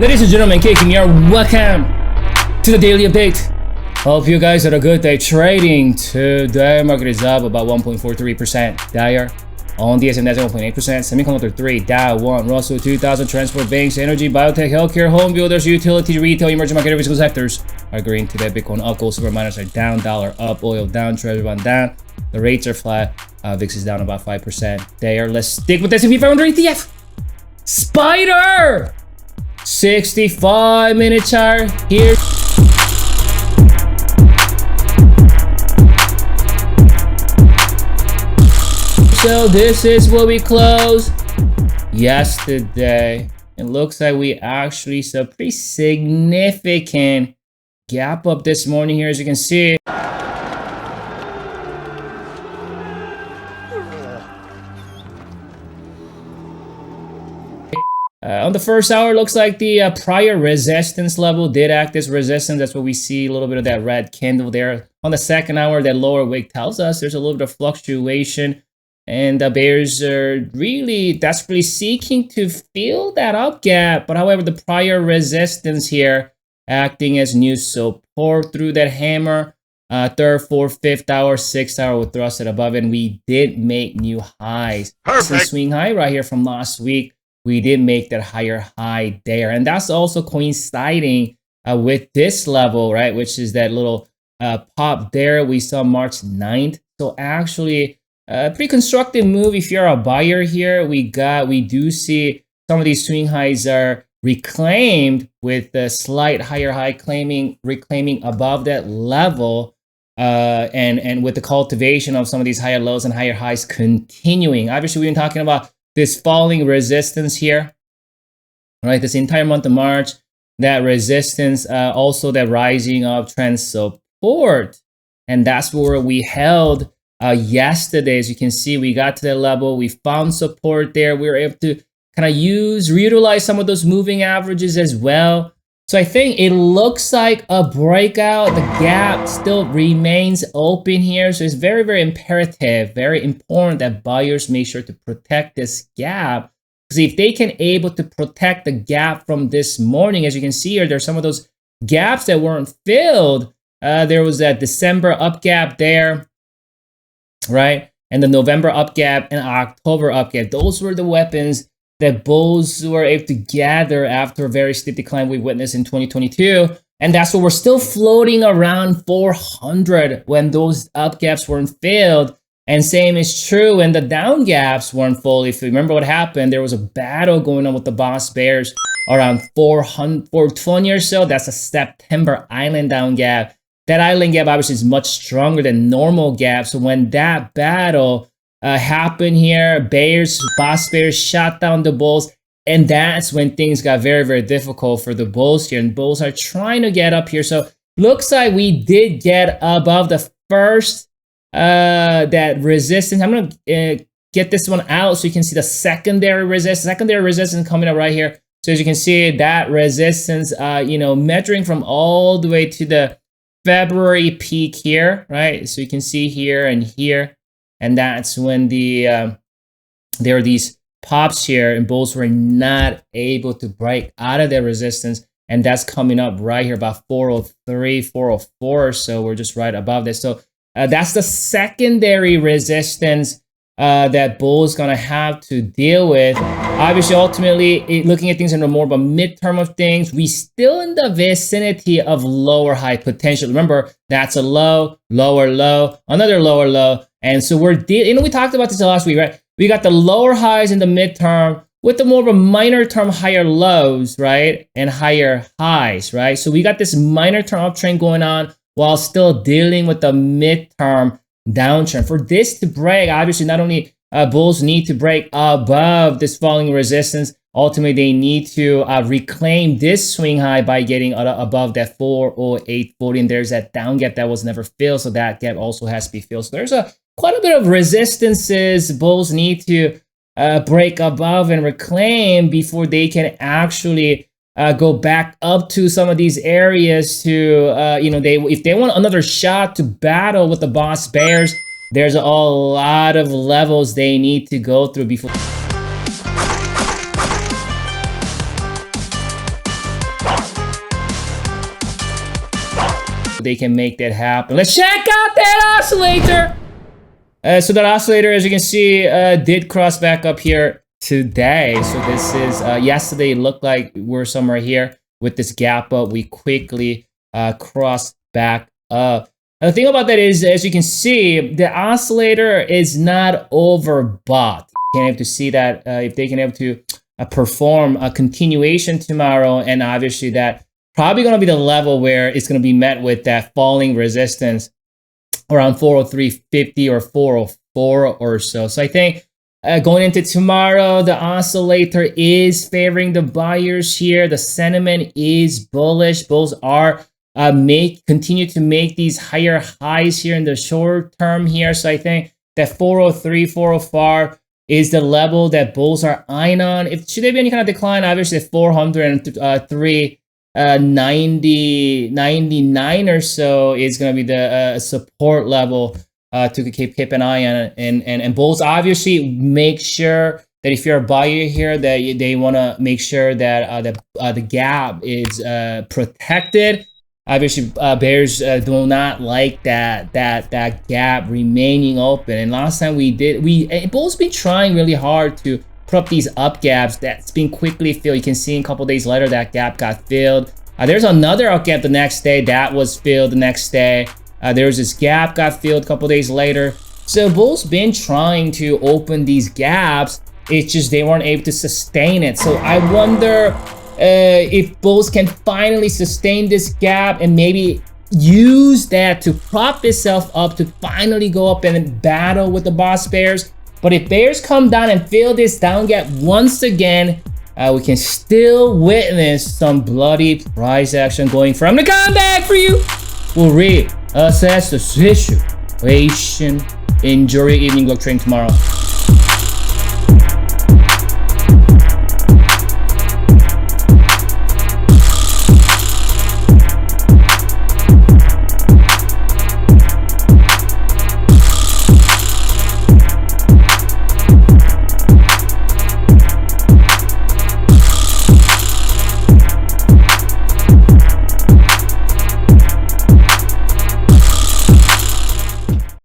Ladies and gentlemen, kicking here, welcome to the daily update. Hope you guys had a good day trading. Today, market is up about 1.43%. Dire on the S&P 1.8%. Semiconductor 3, Dow 1, Russell 2000, transport, banks, energy, biotech, healthcare, home builders, utility, retail, emerging market, physical sectors are green today. Bitcoin up, gold, silver miners are down, dollar up, oil down, treasury bond down. The rates are flat. VIX is down about 5%. There, let's stick with S&P 500 ETF. Spider! 65-minute chart here. So this is what we closed yesterday. It looks like we actually saw a pretty significant gap up this morning here, as you can see. On the first hour, looks like the prior resistance level did act as resistance. That's what we see, a little bit of that red candle there. On the second hour, that lower wick tells us there's a little bit of fluctuation. And the bears are really desperately seeking to fill that up gap. But however, the prior resistance here acting as new support through that hammer. Third, fourth, fifth hour, sixth hour will thrust it above. And we did make new highs. Perfect. Swing high right here from last week. We did make that higher high there. And that's also coinciding with this level, right? Which is that little pop there we saw March 9th. So actually, a pretty constructive move if you're a buyer here. We do see some of these swing highs are reclaimed with the slight higher high reclaiming above that level. And with the cultivation of some of these higher lows and higher highs continuing. Obviously, we've been talking about this falling resistance here, right? This entire month of March, that resistance, also that rising uptrend support. And that's where we held yesterday. As you can see, we got to that level. We found support there. We were able to kind of reutilize some of those moving averages as well. So I think it looks like a breakout. The gap still remains open here. So it's very, very imperative, very important that buyers make sure to protect this gap. Because if they can able to protect the gap from this morning, as you can see here, there's some of those gaps that weren't filled. There was that December up gap there, right? And the November up gap and October up gap. Those were the weapons that bulls were able to gather after a very steep decline we witnessed in 2022. And that's what we're still floating around 400 when those up gaps weren't filled. And same is true when the down gaps weren't full. If you remember what happened, there was a battle going on with the boss bears around 420 or so. That's a September island down gap. That island gap obviously is much stronger than normal gaps. So when that battle happened here, boss bears shot down the bulls, and that's when things got very, very difficult for the bulls here. And bulls are trying to get up here. So looks like we did get above the first that resistance. I'm gonna get this one out so you can see the secondary resistance. Secondary resistance coming up right here. So as you can see, that resistance, measuring from all the way to the February peak here, right? So you can see here and here. And that's when there are these pops here, and bulls were not able to break out of their resistance. And that's coming up right here about 403, 404. So we're just right above this. So that's the secondary resistance that bulls gonna have to deal with. Obviously, ultimately, looking at things in a more of a midterm of things, we still in the vicinity of lower high potential. Remember, that's a low, lower low, another lower low. And so we talked about this last week, right? We got the lower highs in the midterm with the more of a minor term higher lows, right? And higher highs, right? So we got this minor term uptrend going on while still dealing with the midterm downtrend. For this to break, obviously, not only bulls need to break above this falling resistance, ultimately they need to reclaim this swing high by getting above that 408.40. And there's that down gap that was never filled. So that gap also has to be filled. So there's quite a bit of resistances bulls need to break above and reclaim before they can actually go back up to some of these areas to, if they want another shot to battle with the boss bears, there's a lot of levels they need to go through before. they can make that happen. Let's check out that oscillator. So that oscillator, as you can see, did cross back up here today. So this is yesterday. It looked like we're somewhere here with this gap up. We quickly crossed back up. The thing about that is, as you can see, the oscillator is not overbought. You can have to see that if they can have to perform a continuation tomorrow, and obviously that probably going to be the level where it's going to be met with that falling resistance around 403.50 or 404 or so. So I think going into tomorrow, the oscillator is favoring the buyers here. The sentiment is bullish. Bulls are continue to make these higher highs here in the short term here. So I think that 403, 404 is the level that bulls are eyeing on. If should there be any kind of decline, obviously 403, 99 or so is going to be the support level to keep an eye on. And bulls obviously make sure that if you're a buyer here, that they want to make sure that the gap is protected. Obviously, bears do not like that gap remaining open. And last time bulls been trying really hard to put up these up gaps that's been quickly filled. You can see a couple days later that gap got filled. There's another up gap the next day that was filled the next day. There was this gap got filled a couple days later. So bulls been trying to open these gaps. It's just they weren't able to sustain it. So I wonder if bulls can finally sustain this gap and maybe use that to prop itself up to finally go up and battle with the boss bears. But if bears come down and fill this down gap once again, we can still witness some bloody price action going from the comeback for you. We'll reassess the situation. Enjoy your evening. Good luck trading tomorrow.